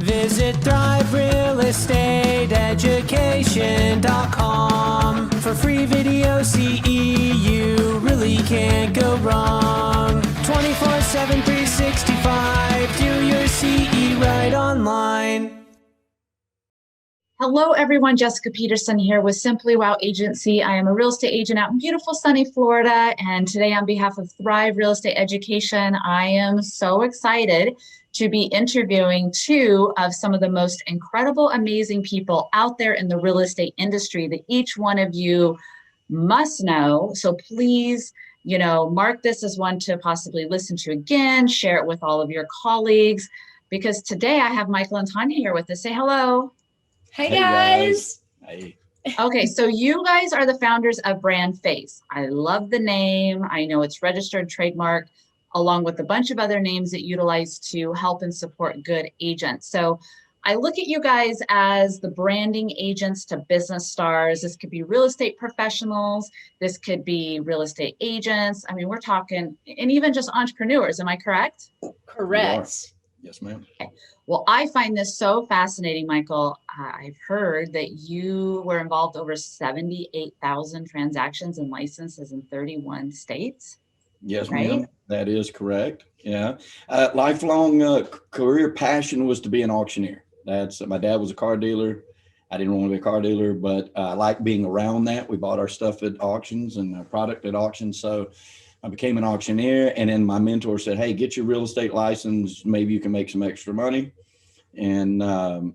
Visit thriverealestateeducation.com for free video CE. You really can't go wrong. 24/7, 365. Do your CE right online. Hello, everyone. Jessica Peterson here with Simply Wow Agency. I am a real estate agent out in beautiful, sunny Florida. And today, on behalf of Thrive Real Estate Education, I am so excited to be interviewing two of some of the most incredible, amazing people out there in the real estate industry that each one of you must know. So please, mark this as one to possibly listen to again, share it with all of your colleagues, because today I have Micahel and Tonya here with us. Say hello. Hey guys. Hey. Okay, so you guys are the founders of BrandFace. I love the name. I know it's registered trademark, along with a bunch of other names that utilize to help and support good agents. So I look at you guys as the branding agents to business stars. This could be real estate professionals. This could be real estate agents. I mean, we're talking, and even just entrepreneurs. Am I correct? Correct. Yes, ma'am. Okay. Well, I find this so fascinating, Micahel. I've heard that you were involved over 78,000 transactions and licenses in 31 states. Yes, right? ma'am. That is correct. Yeah. Lifelong career passion was to be an auctioneer. My dad was a car dealer. I didn't want to be a car dealer, but I like being around that. We bought our stuff at auctions and our product at auctions. So I became an auctioneer, and then my mentor said, hey, get your real estate license. Maybe you can make some extra money. And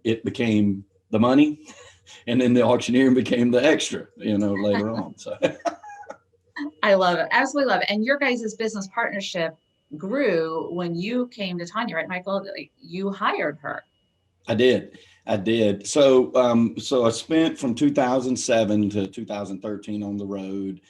it became the money. And then the auctioneer became the extra, later on. So I love it. Absolutely love it. And your guys' business partnership grew when you came to Tonya, right, Micahel? You hired her. I did. So I spent from 2007 to 2013 on the road,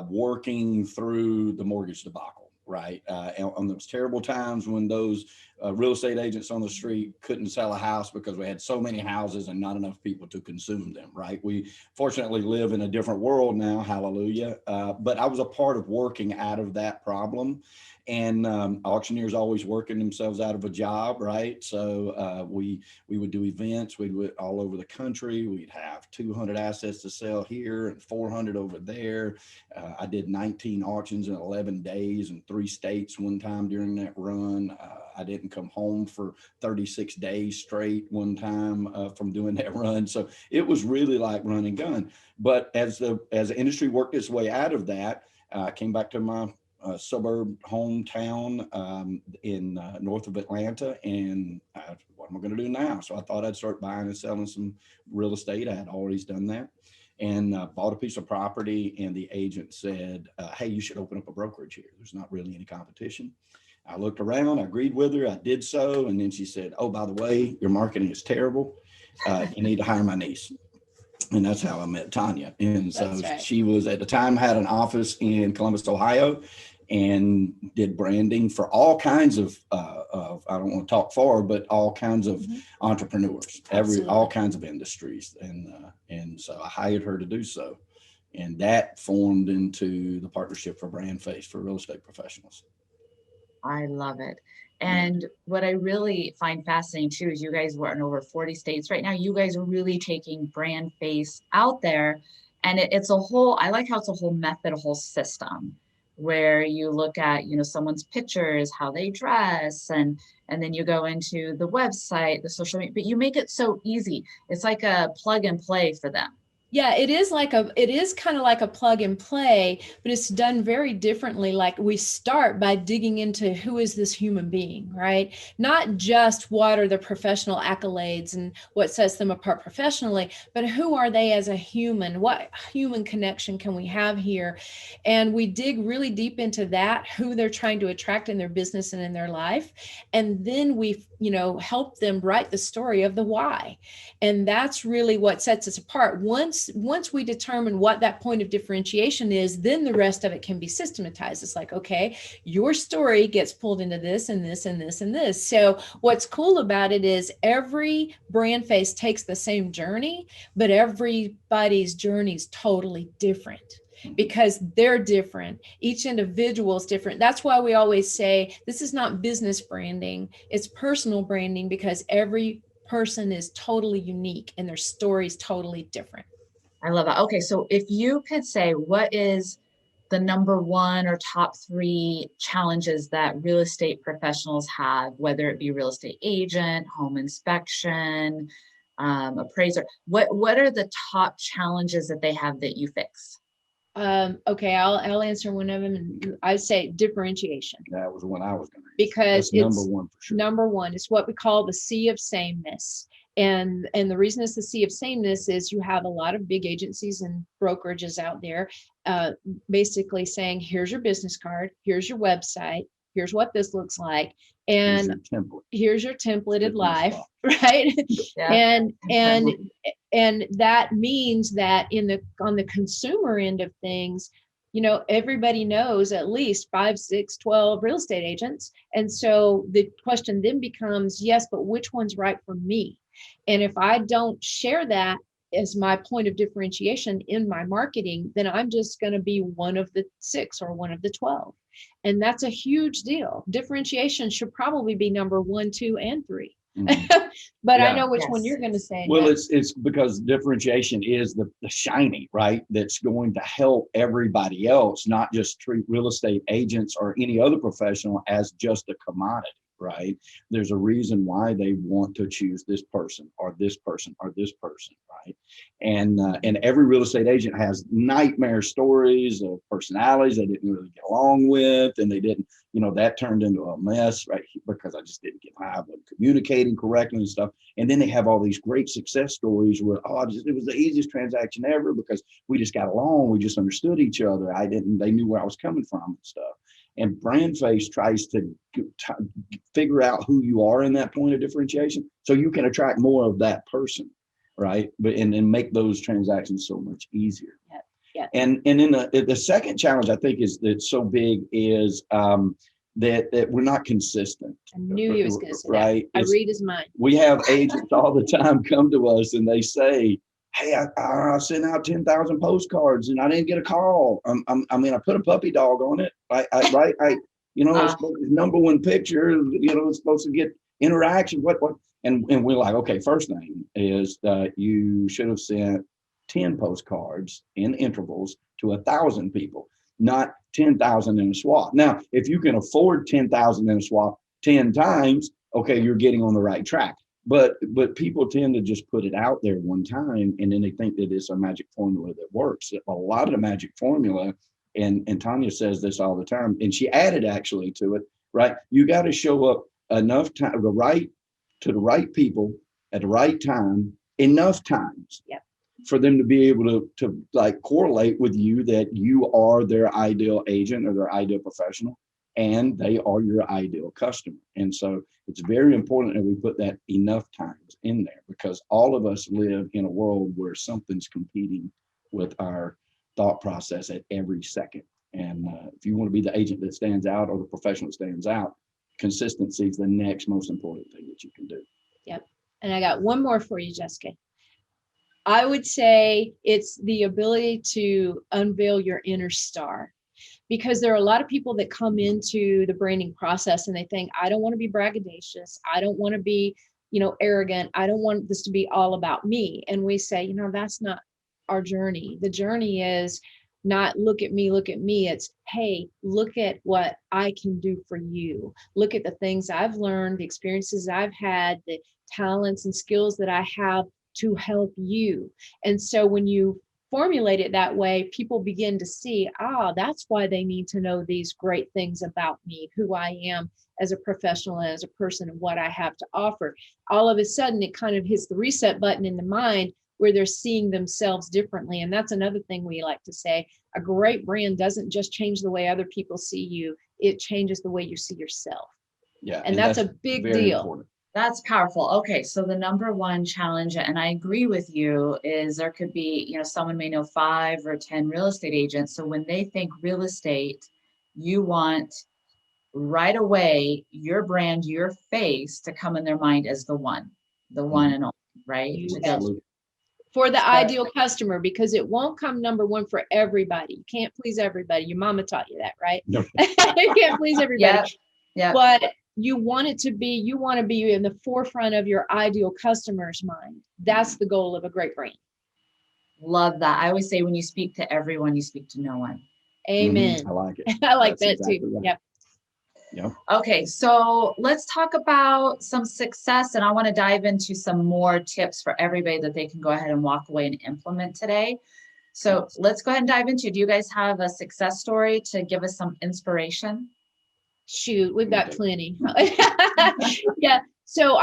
working through the mortgage debacle, right? On those terrible times when those real estate agents on the street couldn't sell a house because we had so many houses and not enough people to consume them, right? We fortunately live in a different world now, hallelujah. But I was a part of working out of that problem. And auctioneers always working themselves out of a job, right? So we would do events. We'd do it all over the country. We'd have 200 assets to sell here and 400 over there. I did 19 auctions in 11 days in 3 states one time during that run. I didn't come home for 36 days straight one time from doing that run. So it was really like run and gun. But as the industry worked its way out of that, I came back to my suburb hometown in north of Atlanta, and what am I going to do now? So I thought I'd start buying and selling some real estate. I had always done that, and bought a piece of property, and the agent said, hey, you should open up a brokerage here. There's not really any competition. I looked around, I agreed with her, I did so, and then she said, oh, by the way, your marketing is terrible. You need to hire my niece. And that's how I met Tonya. And so right. She was at the time had an office in Columbus, Ohio, and did branding for all kinds of I don't want to talk for, but all kinds of entrepreneurs, all kinds of industries. And so I hired her to do so. And that formed into the partnership for BrandFace for real estate professionals. I love it. And what I really find fascinating too is you guys were in over 40 states right now. You guys are really taking BrandFace out there, and it's a whole, I like how it's a whole method, a whole system where you look at, someone's pictures, how they dress, and then you go into the website, the social media, but you make it so easy. It's like a plug and play for them. Yeah, it is kind of like a plug and play, but it's done very differently. Like we start by digging into who is this human being, right? Not just what are the professional accolades and what sets them apart professionally, but who are they as a human? What human connection can we have here? And we dig really deep into that, who they're trying to attract in their business and in their life. And then we, help them write the story of the why. And that's really what sets us apart. Once we determine what that point of differentiation is, then the rest of it can be systematized. It's like, okay, your story gets pulled into this and this and this and this. So what's cool about it is every BrandFace takes the same journey, but everybody's journey is totally different. Because they're different. Each individual is different. That's why we always say this is not business branding. It's personal branding, because every person is totally unique and their story is totally different. I love that. Okay, so if you could say, what is the number one or top three challenges that real estate professionals have, whether it be real estate agent, home inspection, appraiser, what are the top challenges that they have that you fix? Okay, I'll answer one of them, and I say differentiation. That was one I was going to. Because that's number one for sure. Number one is what we call the sea of sameness. And the reason it's the sea of sameness is you have a lot of big agencies and brokerages out there basically saying, here's your business card, here's your website, here's what this looks like, and here's your templated life, right? Yeah. And that means that on the consumer end of things, you know, everybody knows at least 5, 6, 12 real estate agents. And so the question then becomes, yes, but which one's right for me? And if I don't share that as my point of differentiation in my marketing, then I'm just going to be one of the 6 or one of the 12. And that's a huge deal. Differentiation should probably be number 1, 2, and 3. Mm-hmm. But yeah. I know which one you're going to say. Well, it's because differentiation is the shiny, right? That's going to help everybody else, not just treat real estate agents or any other professional as just a commodity, right? There's a reason why they want to choose this person or this person or this person, right? And every real estate agent has nightmare stories of personalities they didn't really get along with, and they didn't, you know, that turned into a mess, right? Because I just didn't get I wasn't communicating correctly and stuff. And then they have all these great success stories where, it was the easiest transaction ever because we just got along, we just understood each other. They knew where I was coming from and stuff. And BrandFace tries to figure out who you are in that point of differentiation so you can attract more of that person, right? And then make those transactions so much easier. Yeah. Yeah. And then the second challenge I think is that's so big is that we're not consistent. I knew he was going to say right? That. I read his mind. We have agents all the time come to us and they say, hey, I sent out 10,000 postcards and I didn't get a call. I put a puppy dog on it. It's number one picture, it's supposed to get interaction. What? And we're like, okay, first thing is that you should have sent 10 postcards in intervals to 1,000 people, not 10,000 in a swap. Now, if you can afford 10,000 in a swap 10 times, okay, you're getting on the right track. But people tend to just put it out there one time, and then they think that it's a magic formula that works. A lot of the magic formula, and Tonya says this all the time, and she added actually to it, right? You got to show up enough time, to the right people at the right time, enough times. Yep. For them to be able to like correlate with you that you are their ideal agent or their ideal professional, and they are your ideal customer. And so it's very important that we put that enough times in there, because all of us live in a world where something's competing with our thought process at every second. And if you want to be the agent that stands out or the professional that stands out, consistency is the next most important thing that you can do. Yep. And I got one more for you, Jessica. I would say it's the ability to unveil your inner star, because there are a lot of people that come into the branding process and they think, I don't want to be braggadocious. I don't want to be, arrogant. I don't want this to be all about me. And we say, that's not our journey. The journey is not look at me. It's, hey, look at what I can do for you. Look at the things I've learned, the experiences I've had, the talents and skills that I have to help you. And so when you formulate it that way, people begin to see, that's why they need to know these great things about me, who I am as a professional, as a person, and what I have to offer. All of a sudden, it kind of hits the reset button in the mind where they're seeing themselves differently. And that's another thing we like to say. A great brand doesn't just change the way other people see you, it changes the way you see yourself. Yeah. And that's a big deal. Important. That's powerful. Okay, so the number one challenge, and I agree with you, is there could be, someone may know 5 or 10 real estate agents. So when they think real estate, you want right away your brand, your face to come in their mind as the one and only, right? For the ideal customer, because it won't come number one for everybody. You can't please everybody. Your mama taught you that, right? Yep. You can't please everybody. Yeah. But you want to be in the forefront of your ideal customer's mind. That's the goal of a great brand. Love that. I always say when you speak to everyone, you speak to no one. Amen. I like it. I like That's that exactly too. right. Yep. Yep. Okay, so let's talk about some success, and I want to dive into some more tips for everybody that they can go ahead and walk away and implement today. So let's go ahead and dive into, do you guys have a success story to give us some inspiration? Shoot, we've got plenty. Yeah. So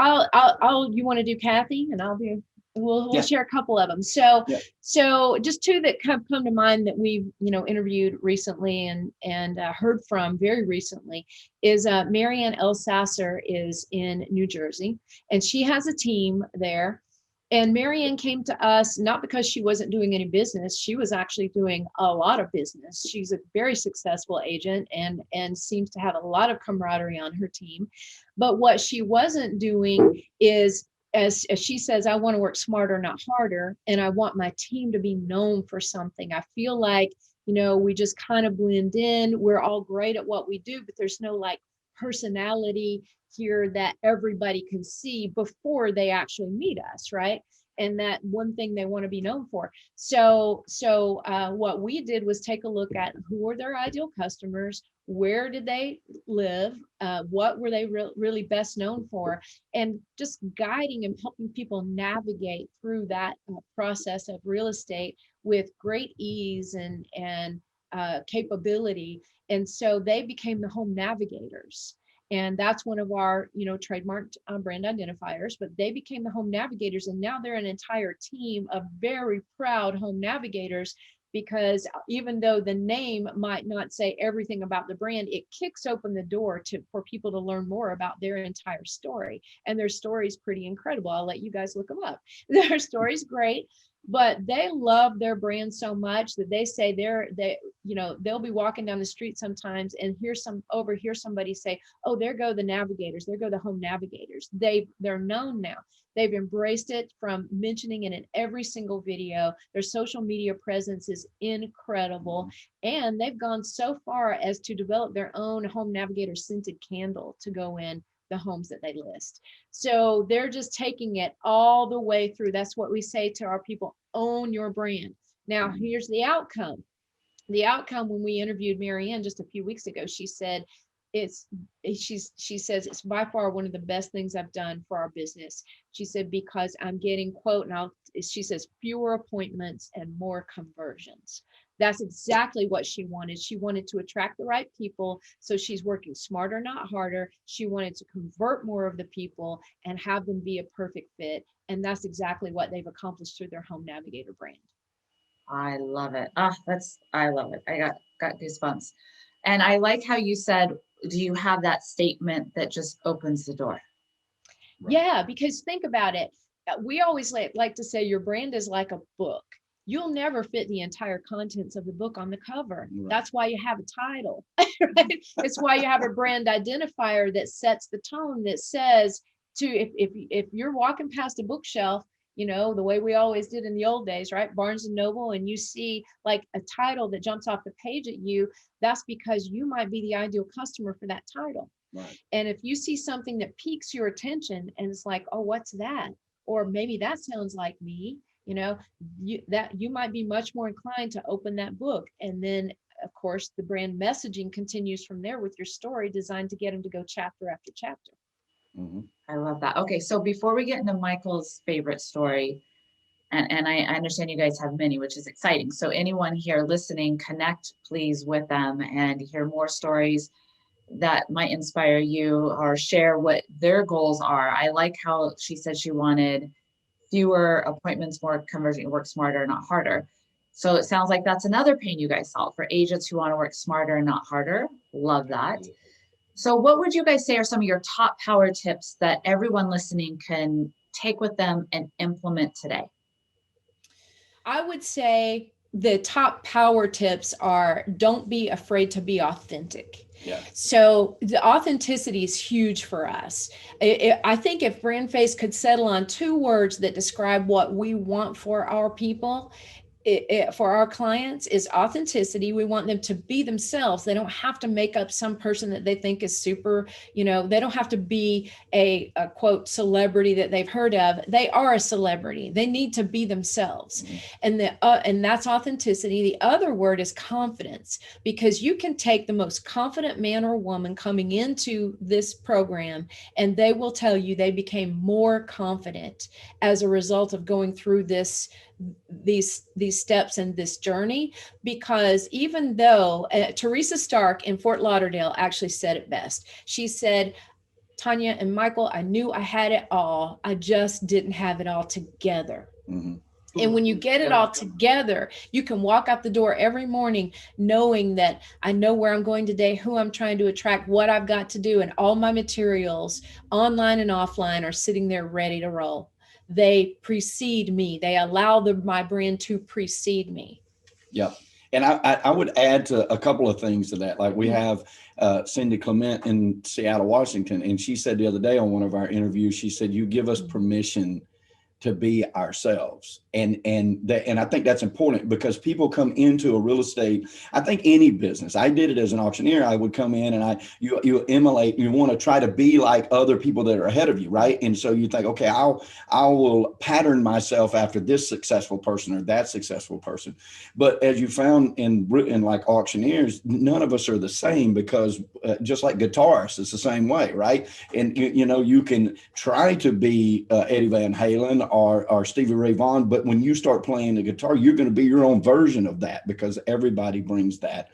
you want to do Kathy, and I'll do, we'll share a couple of them. So, so just two that come to mind that we've, interviewed recently and heard from very recently is Marianne Elsasser is in New Jersey, and she has a team there. And Marianne came to us not because she wasn't doing any business. She was actually doing a lot of business. She's a very successful agent and seems to have a lot of camaraderie on her team. But what she wasn't doing is, as she says, I want to work smarter, not harder. And I want my team to be known for something. I feel like, we just kind of blend in. We're all great at what we do, but there's no like personality here that everybody can see before they actually meet us, right? And that one thing they want to be known for. So what we did was take a look at who are their ideal customers, where did they live, what were they really best known for, and just guiding and helping people navigate through that process of real estate with great ease and capability. And so they became the home navigators. And that's one of our, trademarked brand identifiers, but they became the home navigators. And now they're an entire team of very proud home navigators, because even though the name might not say everything about the brand, it kicks open the door for people to learn more about their entire story. And their story is pretty incredible. I'll let you guys look them up. Their story's great. But they love their brand so much that they say they'll be walking down the street sometimes and overhear somebody say, oh, there go the navigators, there go the home navigators. They're known now. They've embraced it from mentioning it in every single video. Their social media presence is incredible. And they've gone so far as to develop their own home navigator scented candle to go in the homes that they list. So they're just taking it all the way through. That's what we say to our people: own your brand. Now, here's the outcome. The outcome, when we interviewed Marianne just a few weeks ago, she said, she says it's by far one of the best things I've done for our business. She said, because I'm getting, quote, she says, fewer appointments and more conversions. That's exactly what she wanted. She wanted to attract the right people. So she's working smarter, not harder. She wanted to convert more of the people and have them be a perfect fit. And that's exactly what they've accomplished through their Home Navigator brand. I love it. I love it. I got goosebumps. And I like how you said, do you have that statement that just opens the door? Right. Yeah, because think about it. We always like to say your brand is like a book. You'll never fit the entire contents of the book on the cover. Right. That's why you have a title, right? It's why you have a brand identifier that sets the tone, that says if you're walking past a bookshelf, the way we always did in the old days, right? Barnes and Noble, and you see like a title that jumps off the page at you, that's because you might be the ideal customer for that title. Right. And if you see something that piques your attention and it's like, oh, what's that? Or maybe that sounds like me, you might be much more inclined to open that book. And then, of course, the brand messaging continues from there with your story designed to get them to go chapter after chapter. Mm-hmm. I love that. Okay, so before we get into Michael's favorite story, and I understand you guys have many, which is exciting. So anyone here listening, connect please with them and hear more stories that might inspire you or share what their goals are. I like how she said she wanted fewer appointments, more conversion, work smarter, not harder. So it sounds like that's another pain you guys solve for agents who want to work smarter and not harder. Love that. So what would you guys say are some of your top power tips that everyone listening can take with them and implement today? I would say the top power tips are, don't be afraid to be authentic. Yeah. So the authenticity is huge for us. I think if BrandFace could settle on 2 words that describe what we want for our people, for our clients is authenticity. We want them to be themselves. They don't have to make up some person that they think is super, they don't have to be a quote celebrity that they've heard of. They are a celebrity. They need to be themselves. Mm-hmm. And that's authenticity. The other word is confidence, because you can take the most confident man or woman coming into this program, and they will tell you they became more confident as a result of going through these steps and this journey. Because even though Teresa Stark in Fort Lauderdale actually said it best, she said, Tonya and Micahel, I knew I had it all. I just didn't have it all together. Mm-hmm. And when you get it all together, you can walk out the door every morning knowing that I know where I'm going today, who I'm trying to attract, what I've got to do, and all my materials online and offline are sitting there ready to roll. They precede me. They allow my brand to precede me. Yep. And I would add to a couple of things to that. Like we have Cindy Clement in Seattle, Washington, and she said the other day on one of our interviews, she said, you give us permission to be ourselves. And I think that's important, because people come into a real estate, I think any business, I did it as an auctioneer. I would come in and you emulate, you want to try to be like other people that are ahead of you, right? And so you think, okay, I will pattern myself after this successful person or that successful person. But as you found in like auctioneers, none of us are the same, because just like guitarists, it's the same way, right? And you can try to be Eddie Van Halen or Stevie Ray Vaughan, but when you start playing the guitar, you're going to be your own version of that, because everybody brings that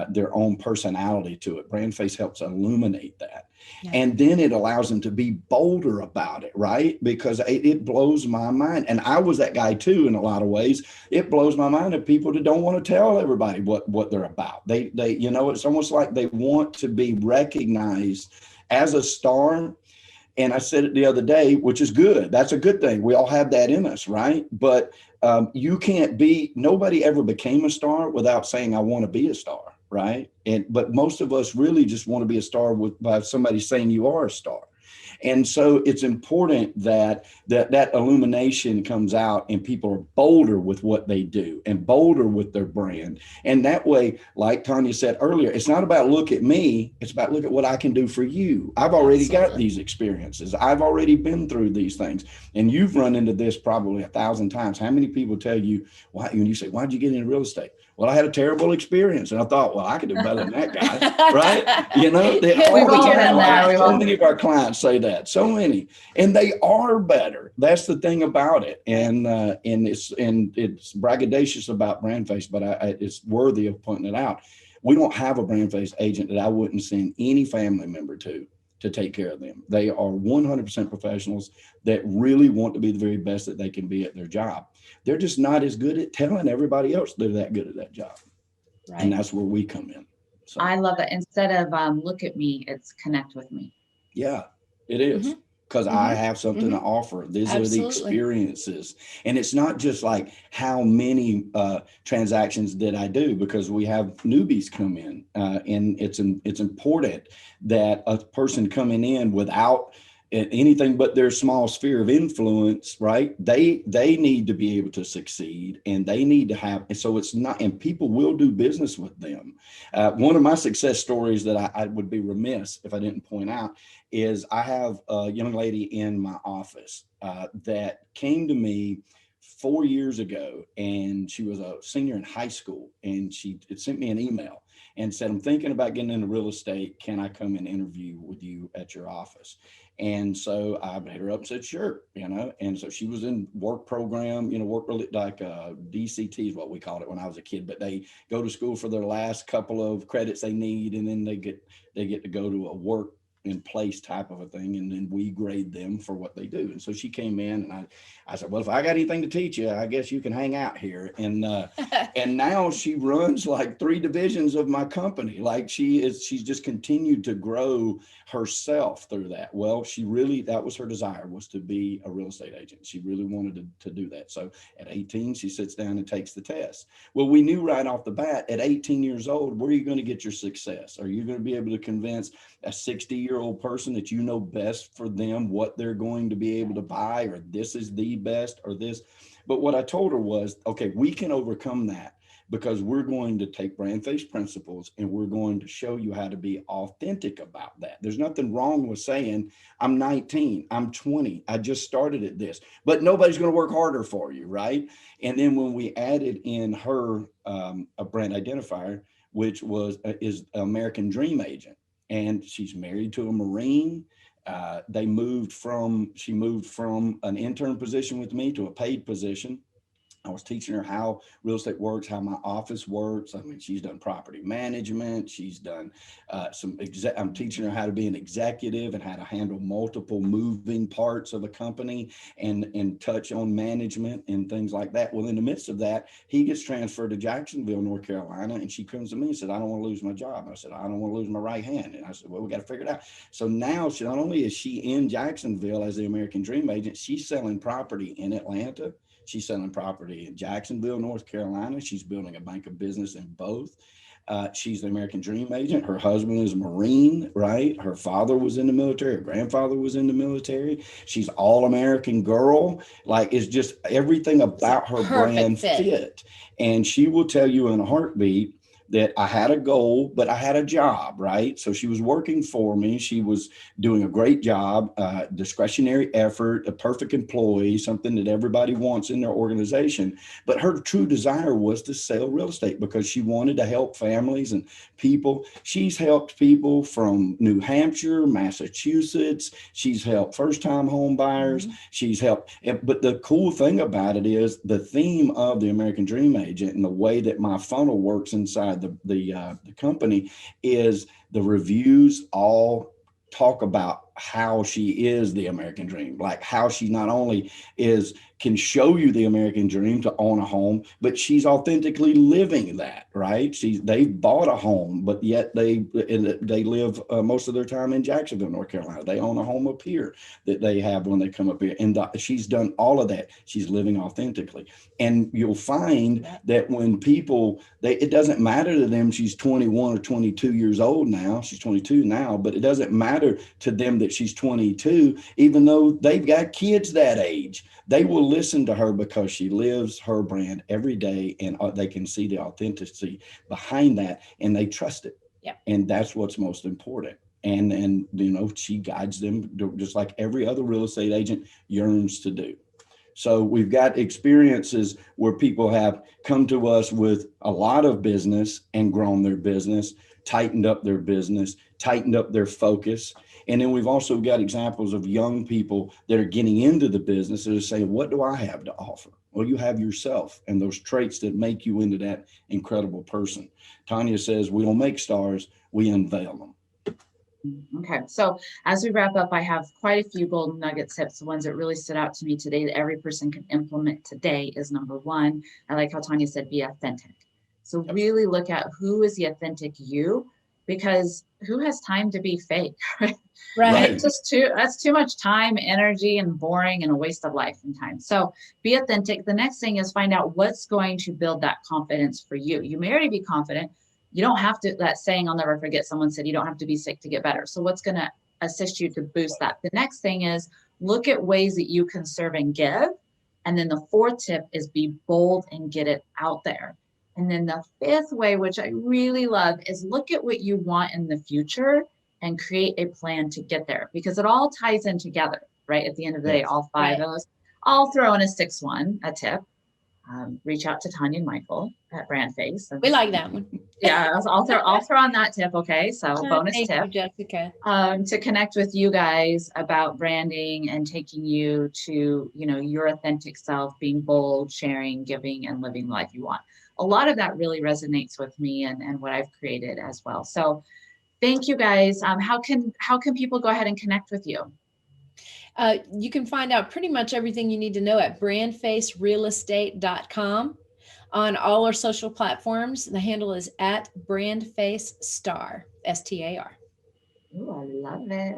their own personality to it. BrandFace helps illuminate that. Yeah. And then it allows them to be bolder about it, right? Because it blows my mind. And I was that guy too, in a lot of ways. It blows my mind that people that don't want to tell everybody what they're about. They it's almost like they want to be recognized as a star. And I said it the other day, which is good. That's a good thing. We all have that in us, right? But nobody ever became a star without saying, I want to be a star, right? But most of us really just want to be a star by somebody saying you are a star. And so it's important that illumination comes out and people are bolder with what they do and bolder with their brand. And that way, like Tonya said earlier, it's not about look at me, it's about look at what I can do for you. I've already got these experiences. I've already been through these things. And you've run into this probably 1,000 times. How many people tell you, when you say, why'd you get into real estate? Well, I had a terrible experience. And I thought, well, I could do better than that guy, right? So many of our clients say that, so many, and they are better. That's the thing about it. And it's braggadocious about BrandFace, but it's worthy of pointing it out. We don't have a BrandFace agent that I wouldn't send any family member to take care of them. They are 100% professionals that really want to be the very best that they can be at their job. They're just not as good at telling everybody else they're that good at that job. Right. And that's where we come in. So I love it. Instead of look at me, it's connect with me. Yeah, it is. Because I have something to offer. These are the experiences. And it's not just like how many transactions did I do, because we have newbies come in. And it's important that a person coming in without anything but their small sphere of influence, right? They need to be able to succeed, and they need to have, and so it's not, and people will do business with them. One of my success stories that I would be remiss if I didn't point out is I have a young lady in my office that came to me 4 years ago, and she was a senior in high school, and she sent me an email and said, I'm thinking about getting into real estate. Can I come and interview with you at your office? And so I hit her up and said, sure, and so she was in work program, work really like DCT is what we called it when I was a kid, but they go to school for their last couple of credits they need, and then they get to go to a work in place type of a thing, and then we grade them for what they do. And so she came in, and I said, well, if I got anything to teach you, I guess you can hang out here. And and now she runs like 3 divisions of my company. Like she's just continued to grow herself through that. Well, that was her desire, was to be a real estate agent. She really wanted to do that. So at 18, she sits down and takes the test. Well, we knew right off the bat at 18 years old, where are you going to get your success? Are you going to be able to convince a 60-year 50-year-old person that you know best for them, what they're going to be able to buy, or this is the best, or this. But what I told her was, okay, we can overcome that, because we're going to take BrandFace principles and we're going to show you how to be authentic about that. There's nothing wrong with saying, I'm 19, I'm 20, I just started at this, but nobody's going to work harder for you, right? And then when we added in her a brand identifier, which is American Dream Agent, and she's married to a Marine. She moved from an intern position with me to a paid position. I was teaching her how real estate works, how my office works. I mean, she's done property management. She's done I'm teaching her how to be an executive and how to handle multiple moving parts of a company and touch on management and things like that. Well, in the midst of that, he gets transferred to Jacksonville, North Carolina. And she comes to me and said, I don't want to lose my job. I said, I don't want to lose my right hand. And I said, well, we got to figure it out. So now not only is she in Jacksonville as the American Dream Agent, she's selling property in Atlanta. She's selling property in Jacksonville, North Carolina. She's building a bank of business in both. She's the American Dream Agent. Her husband is a Marine, right? Her father was in the military. Her grandfather was in the military. She's all American girl. Like, it's just everything about her brand fit. And she will tell you in a heartbeat that I had a goal, but I had a job, right? So she was working for me. She was doing a great job, discretionary effort, a perfect employee, something that everybody wants in their organization. But her true desire was to sell real estate because she wanted to help families and people. She's helped people from New Hampshire, Massachusetts. She's helped first-time home buyers. She's helped. But the cool thing about it is the theme of the American Dream Agent and the way that my funnel works inside the company is the reviews all talk about how she is the American Dream, like how she not only can show you the American Dream to own a home, but she's authentically living that, right? They've bought a home, but yet they live most of their time in Jacksonville, North Carolina. They own a home up here that they have when they come up here. And she's done all of that. She's living authentically. And you'll find that when people, it doesn't matter to them, she's 21 or 22 years old now. She's 22 now, but it doesn't matter to them that she's 22, even though they've got kids that age. They will listen to her because she lives her brand every day, and they can see the authenticity behind that, and they trust it. Yep. And that's what's most important. And she guides them just like every other real estate agent yearns to do. So we've got experiences where people have come to us with a lot of business and grown their business, tightened up their business, tightened up their focus. And then we've also got examples of young people that are getting into the business that are saying, what do I have to offer? Well, you have yourself and those traits that make you into that incredible person. Tonya says, we don't make stars, we unveil them. Okay, so as we wrap up, I have quite a few golden nugget tips. The ones that really stood out to me today that every person can implement today is number one. I like how Tonya said, be authentic. So really look at who is the authentic you, because who has time to be fake, right? Right. That's too much time, energy, and boring, and a waste of life and time. So be authentic. The next thing is find out what's going to build that confidence for you. You may already be confident. You don't have to, that saying, I'll never forget, someone said, you don't have to be sick to get better. So what's going to assist you to boost that? The next thing is look at ways that you can serve and give. And then the fourth tip is be bold and get it out there. And then the fifth way, which I really love, is look at what you want in the future and create a plan to get there, because it all ties in together, right? At the end of the day, all five of those. I'll throw in a sixth one, a tip. Reach out to Tonya and Micahel at BrandFace. We like that one. Yeah, I'll throw on that tip. Okay, so bonus Thank tip. you, Jessica. To connect with you guys about branding and taking you to, your authentic self, being bold, sharing, giving, and living the life you want. A lot of that really resonates with me and what I've created as well. So thank you guys. How can people go ahead and connect with you? You can find out pretty much everything you need to know at brandfacerealestate.com. On all our social platforms, the handle is at BrandFaceStar, STAR. Oh, I love it.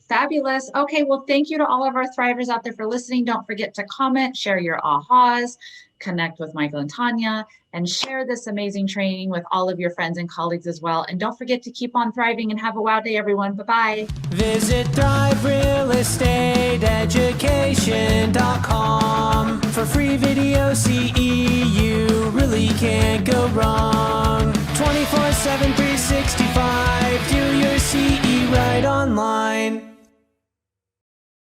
Fabulous. Okay, well, thank you to all of our Thrivers out there for listening. Don't forget to comment, share your ahas, connect with Michael and Tonya, and share this amazing training with all of your friends and colleagues as well. And don't forget to keep on thriving and have a wow day, everyone. Bye-bye. Visit thriverealestateeducation.com for free video CE you really can't